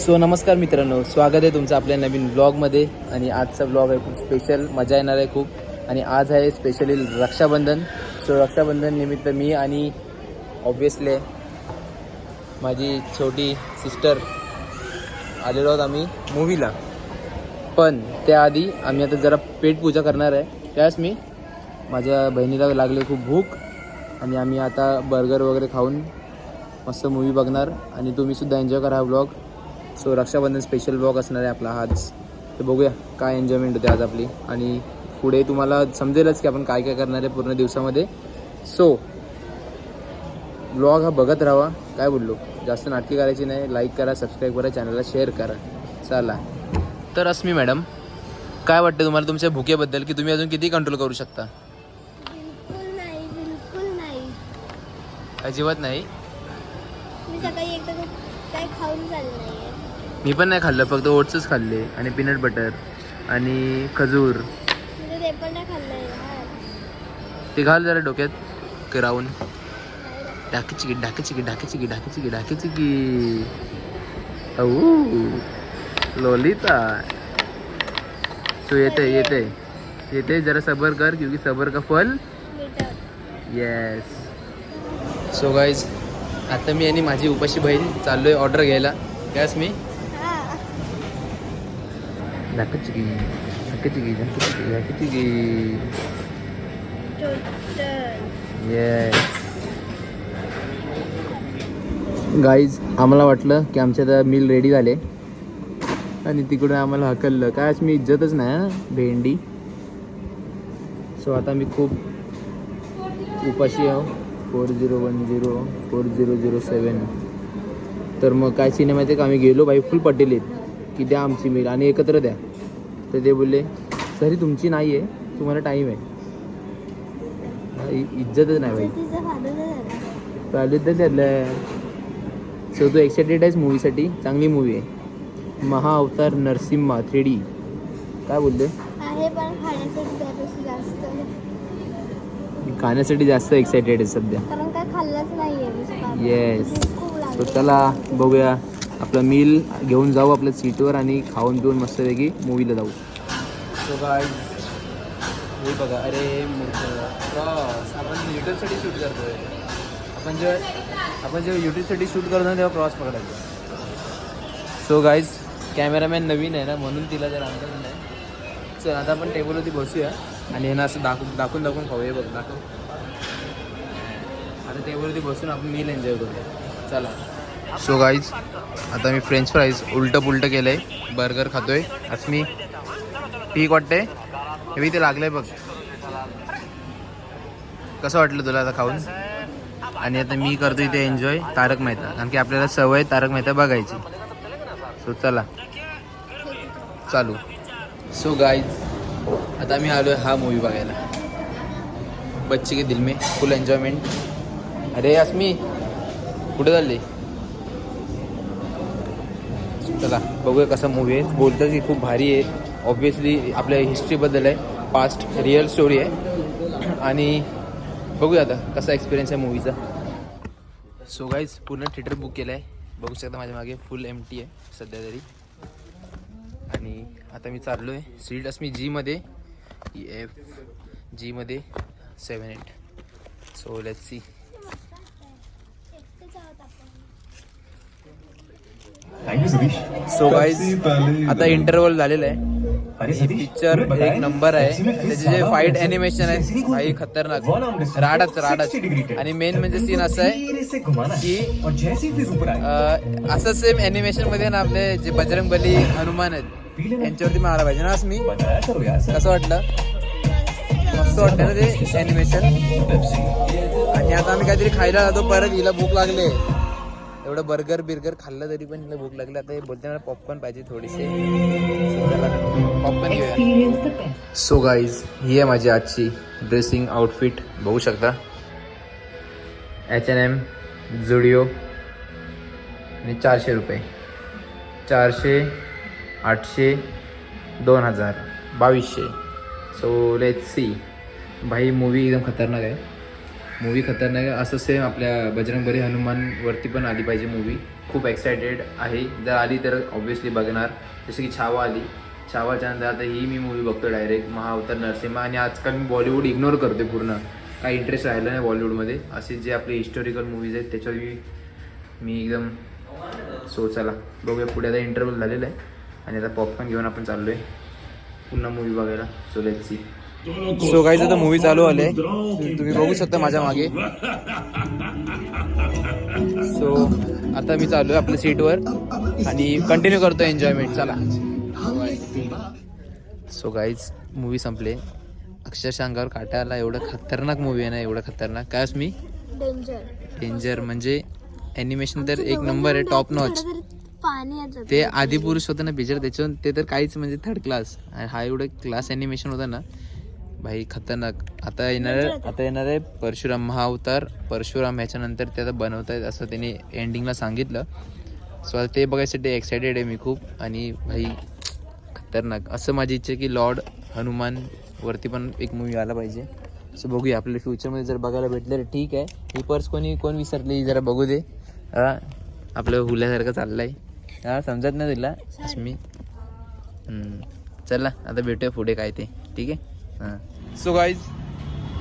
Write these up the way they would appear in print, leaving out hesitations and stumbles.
So नमस्कार मित्रांनो, स्वागत आहे तुमचं आपल्या नवीन ब्लॉगमध्ये. आणि आजचा ब्लॉग आहे खूप स्पेशल, मजा येणार आहे खूप. आणि आज आहे स्पेशली रक्षाबंधन. सो रक्षाबंधन निमित्त मी आणि ऑब्वियसली माझी छोटी सिस्टर आलेलो आहोत आम्ही मूवीला. पण त्याआधी आम्ही आता जरा पेटपूजा करणार आहे. त्यास मी माझ्या बहिणीला लागले खूप भूक आणि आम्ही आता बर्गर वगैरे खाऊन मस्त मूवी बघणार. आणि तुम्हीसुद्धा एन्जॉय करा हा blog. So Rakshabandhan special blog असणार आहे आपला आज. तर बघूया काय एन्जॉयमेंट होते आज आपली. आणि पुढे तुम्हाला समजेलच की आपण काय काय करणार आहे पूर्ण दिवसामध्ये. सो ब्लॉग हा बघत राहा. काय बोललो, जास्त नाटकी करायची नाही. लाईक करा, सबस्क्राईब करा, चॅनलला शेअर करा. चला. तर अस्मी मॅडम, काय वाटतं तुम्हाला तुमच्या भुकेबद्दल, की तुम्ही अजून किती कंट्रोल करू शकता? बिलकुल नाही. अजिबात नाही. मी सकाळी एकदा काय खाऊन चाललं नाहीये. मी पण नाही खाल्लं, फक्त ओट्सच खाल्ले आणि पीनट बटर आणि खजूर. म्हणजे ते पण नाही खाल्लंय यार. ते घाल जरा डोक्यात राहून. डाकीची डाकीची डाकीची डाकीची डाकीची की लोलिता. सो येते जरा सबर कर, क्योंकि सबर का फल येस. सो गाईज, आता मी आणि माझी उपाशी बहीण चाललोय ऑर्डर घ्यायला. गॅस मी येस. गाईज, आम्हाला वाटलं की आमच्या आता मील रेडी झाले आणि तिकडून आम्हाला हकललं. काय मी इज्जतच नाही ना भेंडी. सो आता मी खूप उपाशी आहो. 4010 4007. तर मग काय सिनेमा माहिती का, आम्ही गेलो बाई फुल पटेल की द्या आमची मील आणि एकत्र द्या. तर ते बोलले सरी तुमची नाही आहे, तुम्हाला टाईम आहे. इज्जतच नाही बाई. चालू तर त्यातलं. सो तू एक्सायटेड आहेस मूवीसाठी? चांगली मूवी आहे, महाअवतार नरसिम्हा 3D. काय बोलले? आहे पण खाण्यासाठी त्यापेक्षा जास्त खाण्यासाठी जास्त एक्सायटेड आहे सध्या. कारण काय खाल्लंच नाहीये. येस. सो चला बघूया, आपलं मील घेऊन जाऊ आपल्या सीटवर आणि खाऊन पिऊन मस्तपैकी मूवीला जाऊ. सो गाईज, हे बघा. अरे क्रॉस आपण यूट्यूबसाठी शूट करतोय. आपण जेव्हा यूट्यूबसाठी शूट करतो ना तेव्हा क्रॉस पकडायचं. सो गाईज, कॅमेरामॅन नवीन आहे ना, म्हणून तिला जर अंदाज नाही. चल आता आपण टेबलवरती बसूया आणि हे ना असं दाखवून खाऊया. बघ दाखव. आता टेबलवरती बसून आपण मील एन्जॉय करूया. चला. सो गाईज, आता मी फ्रेंच फ्राईज उलटं पुलटं केलं आहे, बर्गर खातोय. असं मी ठीक वाटतंय. हे ते लागलं आहे बघ. कसं वाटलं तुला आता खाऊन? आणि आता मी करतो इथे एन्जॉय तारक मेहता, कारण की आपल्याला सवय तारक मेहता बघायची. सो चला चालू. सो गाईज, आता मी आलो आहे हा मूवी बघायला, बच्चे के दिल में. फुल एन्जॉयमेंट. अरे अस्मी कुठे चालली? चला बघूया कसा मूवी आहे. बोलतं की खूप भारी आहे. ऑब्वियसली आपल्या हिस्ट्रीबद्दल आहे, पास्ट रिअल स्टोरी आहे. आणि बघूया आता कसा एक्सपिरियन्स आहे मूवीचा. सो गाईज, पूर्ण थिएटर बुक केलं आहे. बघू शकता माझ्या मागे फुल एम्प्टी आहे सध्या तरी. आणि आता मी चाललो आहे सीट अस्मी Gमध्ये, Gमध्ये 7-8. So let's see. So guys, आता इंटरव्हल झालेलं आहे. पिक्चर एक नंबर आहे. त्याचे जे फाईट ॲनिमेशन आहेत काही खतरनाक, राडच. आणि मेन म्हणजे सीन असं आहे की असं सेम ॲनिमेशनमध्ये ना आपले जे बजरंगबली हनुमान आहेत यांच्यावरती मारायला पाहिजे ना. मी कसं वाटलं? मस्त वाटतं ना ते ॲनिमेशन. आणि आता आम्ही काहीतरी खायला जातो परत. हिला भूक लागले, एवढं बर्गर खाल्लं तरी पण हिला भूक लागली. आता हे बोलते ना पॉपकॉर्न पाहिजे थोडेसे. पॉपकॉर्न घेऊया. सो गाईज, ही आहे माझी आजची ड्रेसिंग आउटफिट. बघू शकता. H&M, झुडिओ. आणि 400 रुपये. 400, 800, 2000, 2200. So let's C. भाई मूवी एकदम खतरनाक आहे. मूवी खतरनाक आहे. असं सेम आपल्या बजरंगबली हनुमानवरती पण आली पाहिजे मूवी. खूप एक्सायटेड आहे. जर आली तर ऑब्व्हियसली बघणार. जसे की छावा आली, छावाच्या नंतर आता ही मी मूवी बघतो डायरेक्ट महाअवतार नरसिंहा. आणि आजकाल मी बॉलिवूड इग्नोर करते पूर्ण, काही इंटरेस्ट राहिला नाही बॉलिवूडमध्ये. असे जे आपले हिस्टॉरिकल मूवीज आहेत त्याच्यावर मी एकदम चला बघूया पुढे. आता इंटरव्ह्यू झालेला आहे आणि आता पॉपकॉर्न घेऊन आपण चाललो आहे पुन्हा मूवी बघायला. So let's see. So guys आता मूवी चालू आले, तुम्ही बघू शकता माझ्या मागे. सो आता मी चालू आहे आपल्या सीटवर आणि कंटिन्यू करतो एन्जॉयमेंट. चला. सो गाईज मूवी संपले. अक्षरशः अंगावर काटा आला. एवढं खतरनाक मूवी आहे ना, एवढं खतरनाक. काय मी डेंजर म्हणजे ॲनिमेशन तर एक नंबर आहे, टॉप नॉच. ते आदिपुरुष होतं ना पिक्चर, त्याच्यावर ते तर काहीच म्हणजे थर्ड क्लास. हा एवढं क्लास ॲनिमेशन होता ना भाई, खतरनाक. आता येणार आहे परशुराम महाअवतार परशुराम. ह्याच्यानंतर ते आता बनवत आहेत असं त्यांनी एंडिंगला सांगितलं. सो आता ते बघायसाठी एक्सायटेड आहे मी खूप. आणि भाई खतरनाक. असं माझी इच्छा आहे की लॉर्ड हनुमान वरती पण एक मूवी आला पाहिजे. सो बघूया आपल्याला फ्युचरमध्ये जर बघायला भेटलं तर ठीक आहे. ही पर्स कोण विसरली जरा बघू दे. आपलं हुल्यासारखं चाललं आहे. समजत नाही तुला मी. चला आता भेटूया पुढे काय ते. ठीक आहे. सो गाईज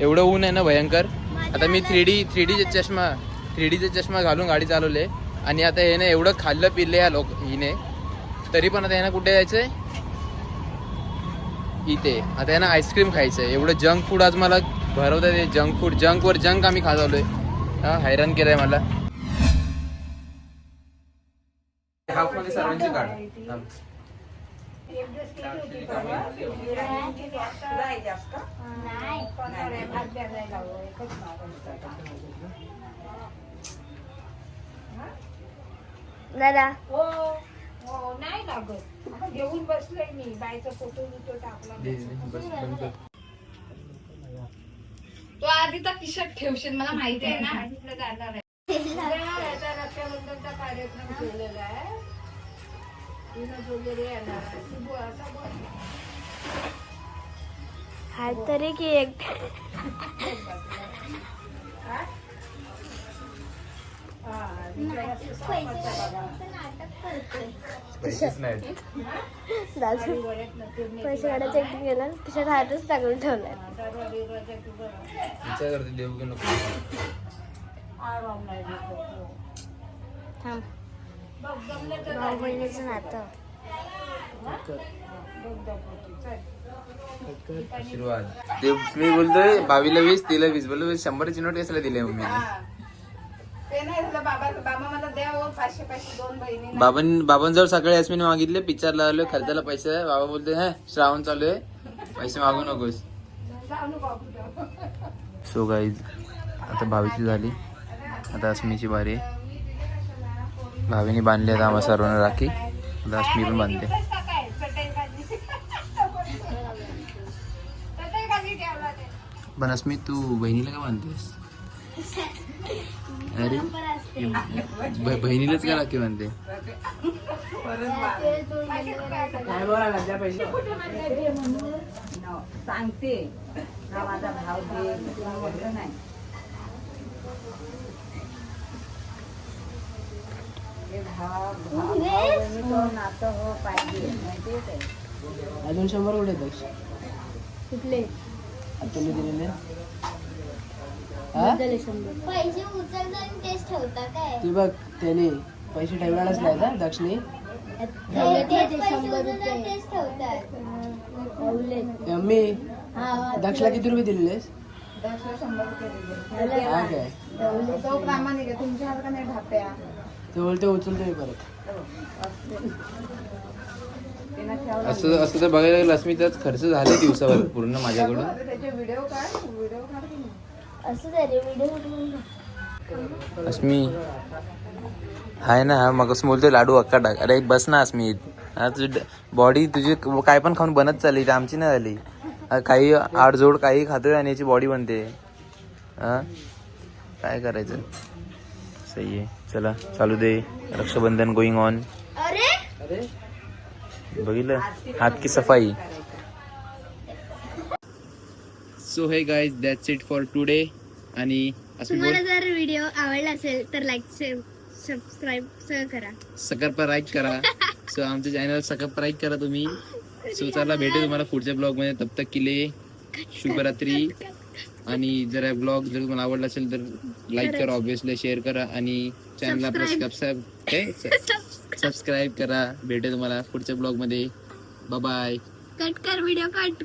एवढं ऊन आहे ना भयंकर. आता मी 3D चष्मा घालून गाडी चालवले. आणि आता हे ना एवढं खाल्लं पिल्लं या हिने, तरी पण आता ह्यानं कुठे जायचंय इथे. आता ह्यानं आईस्क्रीम खायचंय. एवढं जंक फूड आज मला भरवतात. ते जंक फूड जंकवर जंक आम्ही खात हैराण केलंय मला. हाफमध्ये सर्वांची काढ. दादा नाही लागत. घेऊन बसलोय मी. बायचा फोटो टाकला. तो आधीचा किशात ठेवशील, मला माहिती आहे ना. तिकडे जाणार आहे. रक्षाबंधनचा कार्यक्रम केलेला आहे. वगैरे येणार. हा तरी की एक पैसेच नाही. दादू पैसे काढायचं एक गेला तिच्या हातच टाकून ठेवलाय. विचार करते देऊ की नको. थांब. भाऊ बहिणीचं नातं. आशीर्वाद. ते मी बोलतोय 22 तिला 20 बोललो. 100ची नोट कशाला दिली मम्मी? ते नाही झालं. बाबा मला द्या 500 दोन बहिणी. बाबांजवळ सकाळी यास्मीने मागितले. पिक्चरला आलो, खर्चाला पैसे. बाबा बोलते श्रावण चालू आहे, पैसे मागू नकोस. सो गाईज आता 22ची झाली. आता अस्मीची बारी आहे. भावीने बांधली आता आम्हा सर्वांना राखी. आता अस्मी पण बांधते. पण अस्मी तू बहिणीला का बांधतेस? अरे बहिणीलाच का राखी बांधते? सांगते माझा भाव दे नाही. नातं हो पाहिजे. अजून 100 कुठे दक्ष? कुठले तुला दिलेले पैसे उचलता आणि तेच ठेवता काय? ती बघ त्याने पैसे ठेवणारच नाही ना दक्षने. तेच ठेवतात. मम्मी दक्षला किती रुपये दिलेस? 100 रुपये. हा काय तो प्रामाणिक आहे. तुमच्या हात का नाही ढाप्या. ते बोलते उचलते मी परत. असं तर बघायला गेलं अस्मी त्यात खर्च झाले दिवसावर पूर्ण माझ्याकडून. त्याचे व्हिडिओ काढ. असं झाले व्हिडिओ. अस्मी हाय ना. हा मग असं बोलतोय लाडू अक्का टाक. अरे बस ना अस्मी. हा तुझी बॉडी तुझी काय पण खाऊन बनत चालली, आमची नाही झाली. काही आडजोड काही खातोय आणि याची बॉडी बनते. हा काय करायचं. सही आहे. चला चालू दे. Rakshabandhan going on. अरे बघितलं हात की सफाई. सो हे guys that's it for today. आणि असं बोल. तुम्हाला जर व्हिडिओ आवडला असेल तर लाईक सबस्क्राईब सगळं करा. सबस्क्राईब करा. सो आमच्या चॅनल सबस्क्राईब करा तुम्ही. सो चला भेटू तुम्हाला पुढच्या ब्लॉग मध्ये. तब तक केले शुभरात्री. आणि जर ब्लॉग जर तुम्हाला आवडला असेल तर लाईक करा, ऑब्विसली शेअर करा आणि चॅनलला सबस्क्राईब करा. भेटू तुम्हाला पुढच्या ब्लॉग मध्ये. Bye bye. कट कर व्हिडिओ कट.